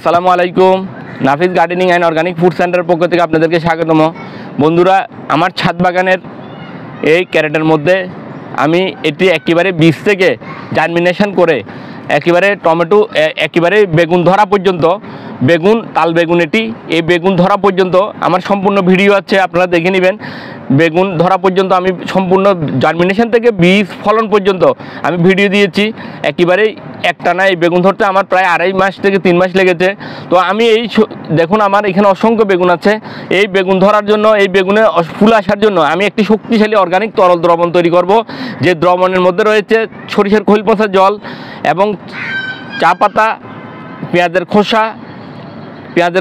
আসসালামু আলাইকুম। নাফিস gardening and organic food সেন্টারের পক্ষ থেকে আপনাদেরকে স্বাগতম। বন্ধুরা, আমার ছাদ বাগানের এই ক্যারেটের মধ্যে আমি এটি একেবারে বীজ থেকে জার্মিনেশন করে একেবারে টমেটো একেবারে বেগুন ধরা পর্যন্ত, বেগুন তাল বেগুন, এই বেগুন ধরা পর্যন্ত আমার সম্পূর্ণ ভিডিও আছে, আপনারা দেখে নেবেন। বেগুন ধরা পর্যন্ত আমি সম্পূর্ণ জার্মিনেশন থেকে বীজ ফলন পর্যন্ত আমি ভিডিও দিয়েছি। একেবারেই একটানা এই বেগুন ধরতে আমার প্রায় 2.5 মাস থেকে 3 মাস লেগেছে। তো আমি এই দেখুন, আমার এখানে অসংখ্য বেগুন আছে। এই বেগুন ধরার জন্য, এই বেগুনে ফুল আসার জন্য আমি একটি শক্তিশালী অর্গানিক তরল দ্রবণ তৈরি করব, যে দ্রবণের মধ্যে রয়েছে সরিষার খৈল পচা জল এবং চা পাতা, পেঁয়াজের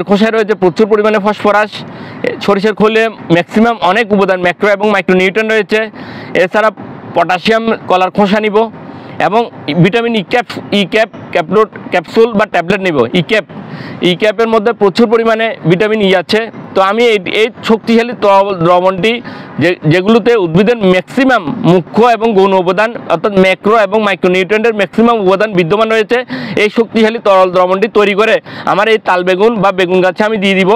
খোসায় রয়েছে প্রচুর পরিমাণে ফসফরাস। সরিষার খৈলে ম্যাক্সিমাম অনেক উপাদান, ম্যাক্রো এবং মাইক্রোনিউট্রিয়েন্ট রয়েছে। এছাড়া পটাশিয়াম কলার খোসা নিব এবং ভিটামিন ক্যাপসুল বা ট্যাবলেট নিব। ই ক্যাপের মধ্যে প্রচুর পরিমাণে ভিটামিন আছে। তো আমি এই শক্তিশালী দ্রবণটি যেগুলোতে উদ্ভিদের ম্যাক্সিমাম মুখ্য এবং গৌণ উপাদান অর্থাৎ ম্যাক্রো এবং মাইক্রোনিউট্রিয়েন্টের ম্যাক্সিমাম উপাদান বিদ্যমান রয়েছে, এই শক্তিশালী তরল দ্রবণটি তৈরি করে আমার এই তাল বেগুন বা বেগুন গাছে আমি দিয়ে দিব।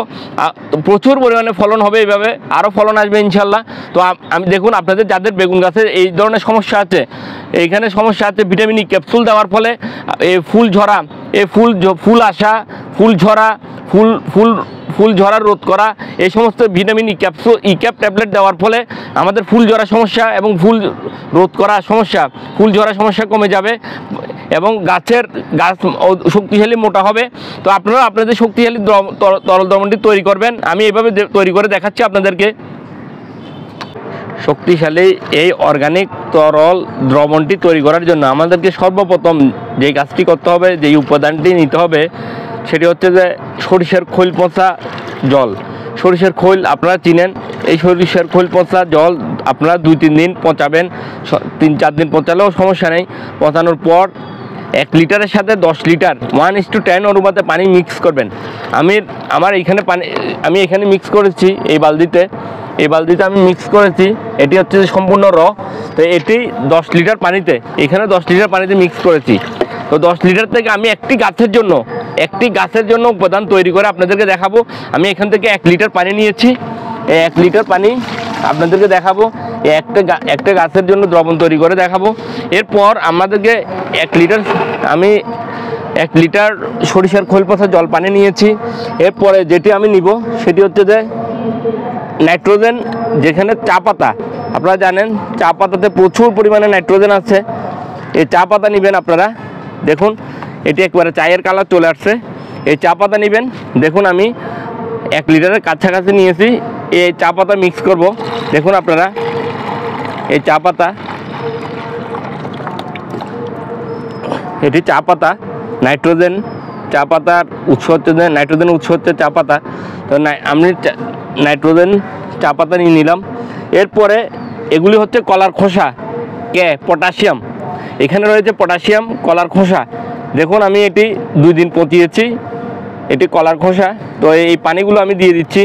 প্রচুর পরিমাণে ফলন হবে, এইভাবে আরও ফলন আসবে ইনশাল্লাহ। তো আমি দেখুন, আপনাদের যাদের বেগুন গাছে এই ধরনের সমস্যা আছে, এইখানে সমস্যা আছে, ভিটামিন ই ক্যাপসুল দেওয়ার ফলে এই ফুল ঝরা, এই ফুল আসা, ফুল ঝরা, ফুল ঝরা রোধ করা, এই সমস্ত ভিটামিন ই ক্যাপ ট্যাবলেট দেওয়ার ফলে আমাদের ফুল ঝরা সমস্যা এবং ফুল রোধ করা সমস্যা, ফুল ঝরা সমস্যা কমে যাবে এবং গাছ শক্তিশালী মোটা হবে। তো আপনারা আপনাদের শক্তিশালী তরল দ্রবণটি তৈরি করবেন। আমি এইভাবে তৈরি করে দেখাচ্ছি আপনাদেরকে। শক্তিশালী এই অর্গানিক তরল দ্রবণটি তৈরি করার জন্য আমাদেরকে সর্বপ্রথম যে কাজটি করতে হবে, যেই উপাদানটি নিতে হবে, সেটি হচ্ছে যে সরিষার খৈল পচা জল। সরিষার খৈল আপনারা চিনেন, এই সরিষার খৈল পচা জল আপনারা 2-3 দিন পচাবেন, 3-4 দিন পচালেও সমস্যা নেই। পচানোর পর 1 লিটারের সাথে 10 লিটার 1:10 অনুপাতে পানি মিক্স করবেন। আমি এখানে মিক্স করেছি এই বালতিতে আমি মিক্স করেছি। এটি হচ্ছে সম্পূর্ণ তো এটি 10 লিটার পানিতে, এখানে 10 লিটার পানিতে মিক্স করেছি। তো 10 লিটার থেকে আমি একটি গাছের জন্য উপাদান তৈরি করে আপনাদেরকে দেখাবো। আমি এখান থেকে 1 লিটার পানি নিয়েছি। এই 1 লিটার পানি আপনাদেরকে দেখাবো, একটা গাছের জন্য দ্রবণ তৈরি করে দেখাবো। এরপর আমাদেরকে 1 লিটার সরিষার খৈল পচা জল পানি নিয়েছি। এরপরে যেটি আমি নিব সেটি হচ্ছে যে নাইট্রোজেন, যেখানে চা পাতা, আপনারা জানেন চা পাতাতে প্রচুর পরিমাণে নাইট্রোজেন আছে। এই চা পাতা নেবেন আপনারা। দেখুন, এটি একবারে চায়ের কালার চলে আসছে। এই চা পাতা নেবেন। দেখুন, আমি 1 লিটারের কাছাকাছি নিয়েছি। এই চা পাতা মিক্স করব। দেখুন আপনারা, এই চা পাতা, এটি চা পাতা, নাইট্রোজেন, চা পাতার উৎস হচ্ছে নাইট্রোজেন উৎস হচ্ছে চা পাতা। তো আমি নাইট্রোজেন চা পাতা নিয়ে নিলাম। এরপরে এগুলি হচ্ছে কলার খোসা, পটাশিয়াম, এখানে রয়েছে পটাশিয়াম, কলার খোসা। দেখুন, আমি এটি 2 দিন পচিয়েছি, এটি কলার খোসা। তো এই পানিগুলো আমি দিয়ে দিচ্ছি।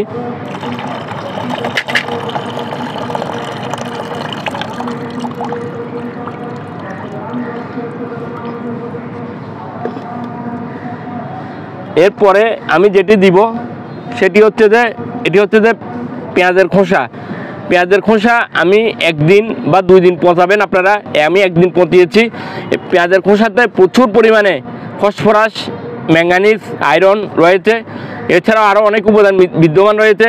এরপরে আমি যেটি দিব সেটি হচ্ছে যে পেঁয়াজের খোসা। আমি 1 দিন বা 2 দিন পচাবেন আপনারা। আমি 1 দিন পচিয়েছি। পেঁয়াজের খোসাতে প্রচুর পরিমাণে ফসফরাস, ম্যাঙ্গানিজ, আয়রন রয়েছে। এছাড়াও আরও অনেক উপাদান বিদ্যমান রয়েছে।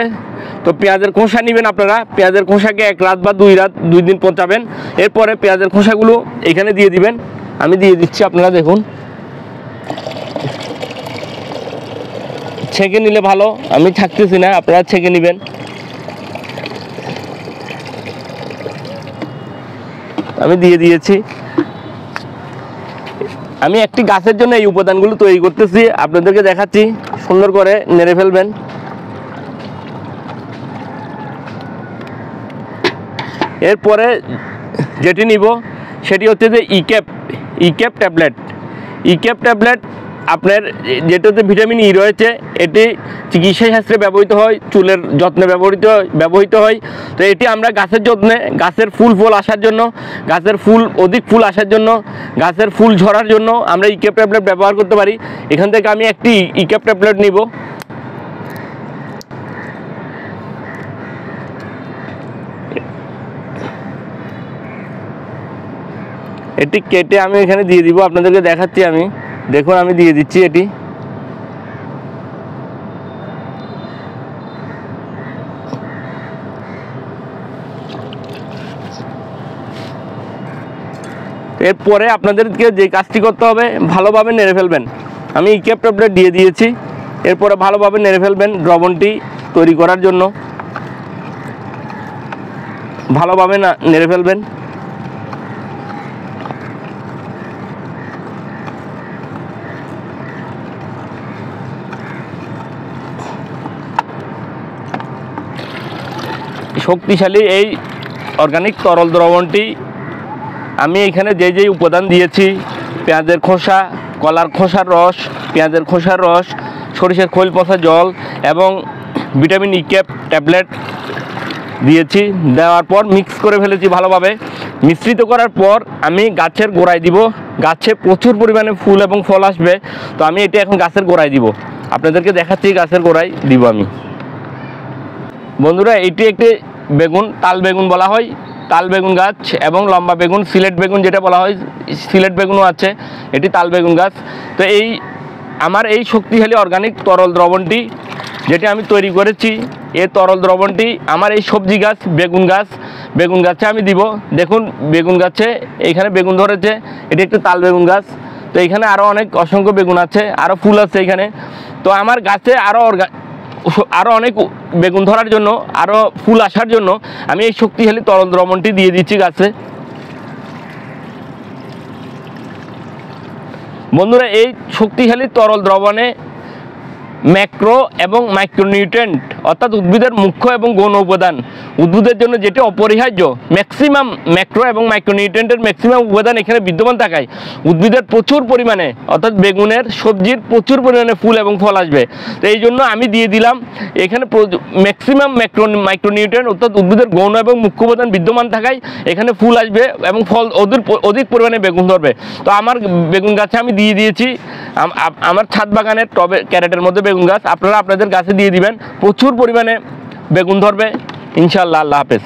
তো পেঁয়াজের খোসা নেবেন আপনারা। পেঁয়াজের খোসাকে 1 রাত বা 2 দিন পচাবেন। এরপরে পেঁয়াজের খোসাগুলো এখানে দিয়ে দিবেন। আমি দিয়ে দিচ্ছি, আপনারা দেখুন। ছেঁকে নিলে ভালো, আমি থাকতেছি না, আপনারা ছেঁকে নেবেন। আমি দিয়ে দিয়েছি। আমি একটি গাছের জন্য এই উপাদানগুলো তৈরি করতেছি, আপনাদেরকে দেখাচ্ছি। সুন্দর করে নেড়ে ফেলবেন। এরপরে যেটি নিব সেটি হচ্ছে যে ই ক্যাপ ট্যাবলেট। আপনার যেটাতে ভিটামিন ই রয়েছে, এটি চিকিৎসা শাস্ত্রে ব্যবহৃত হয়, চুলের যত্নে ব্যবহৃত হয়। তো এটি আমরা গাছের যত্নে, গাছের ফুল ফল আসার জন্য, গাছের অধিক ফুল আসার জন্য, গাছের ফুল ঝরার জন্য আমরা ইকেপ ট্যাবলেট ব্যবহার করতে পারি। এখান থেকে আমি একটি ইকেপ ট্যাবলেট নিব। এটি কেটে আমি এখানে দিয়ে দিব, আপনাদেরকে দেখাচ্ছি। আমি দেখুন, আমি দিয়ে দিচ্ছি এটি। এরপরে আপনাদেরকে যে কাজটি করতে হবে, ভালোভাবে নেড়ে ফেলবেন। আমি ইকেপ ট্যাবলেট দিয়ে দিয়েছি, এরপরে ভালোভাবে নেড়ে ফেলবেন। দ্রবণটি তৈরি করার জন্য ভালোভাবে নেড়ে ফেলবেন। শক্তিশালী এই অর্গানিক তরল দ্রবণটি আমি এখানে যে উপাদান দিয়েছি, পেঁয়াজের খোসা, কলার খোসার রস, পেঁয়াজের খোসার রস, সরিষার খৈল পচা জল এবং ভিটামিন ইকেপ ট্যাবলেট দিয়েছি। দেওয়ার পর মিক্স করে ফেলেছি ভালোভাবে। মিশ্রিত করার পর আমি গাছের গোড়ায় দিব। গাছে প্রচুর পরিমাণে ফুল এবং ফল আসবে, তো আমি এটা এখন গাছের গোড়ায় দিব। আপনাদেরকে দেখাচ্ছি গাছের গোড়ায় দিব আমি। বন্ধুরা, এটি একটি বেগুন, তাল বেগুন বলা হয়, তাল বেগুন গাছ এবং লম্বা বেগুন, সিলেট বেগুন যেটা বলা হয়, সিলেট বেগুনও আছে, এটি তাল বেগুন গাছ। তো আমার এই শক্তিশালী অর্গানিক তরল দ্রবণটি যেটি আমি তৈরি করেছি, এই তরল দ্রবণটি আমার এই সবজি গাছ, বেগুন গাছে আমি দিব। দেখুন, বেগুন গাছে এইখানে বেগুন ধরেছে, এটি একটি তাল বেগুন গাছ। তো এখানে আরও অসংখ্য বেগুন আছে, আরও ফুল আছে এখানে। তো আমার গাছে আরও অনেক বেগুন ধরার জন্য, আরও ফুল আসার জন্য আমি এই শক্তিশালী তরল দ্রবণটি দিয়ে দিচ্ছি গাছে। বন্ধুরা, এই শক্তিশালী তরল দ্রবণে ম্যাক্রো এবং মাইক্রোনিউট্রিয়েন্ট অর্থাৎ উদ্ভিদের মুখ্য এবং গৌণ উপাদান, উদ্ভিদের জন্য যেটি অপরিহার্য, ম্যাক্সিমাম ম্যাক্রো এবং মাইক্রোনিউট্রিয়েন্টের ম্যাক্সিমাম উপাদান এখানে বিদ্যমান থাকায় উদ্ভিদের প্রচুর পরিমাণে, অর্থাৎ বেগুনের সবজির প্রচুর পরিমাণে ফুল এবং ফল আসবে। তো এই জন্য আমি দিয়ে দিলাম এখানে ম্যাক্সিমাম মাইক্রোনিউট্রিয়েন্ট অর্থাৎ উদ্ভিদের গৌণ এবং মুখ্য উপাদান বিদ্যমান থাকায় এখানে ফুল আসবে এবং ফল অধিক পরিমাণে বেগুন ধরবে। তো আমার বেগুন গাছে আমি দিয়ে দিয়েছি। আমার ছাদ বাগানের টবে ক্যারেটের মধ্যে বেগুন গাছ, আপনারা আপনাদের গাছে দিয়ে দিবেন, প্রচুর পরিমাণে বেগুন ধরবে ইনশাআল্লাহ। আল্লাহ হাফেজ।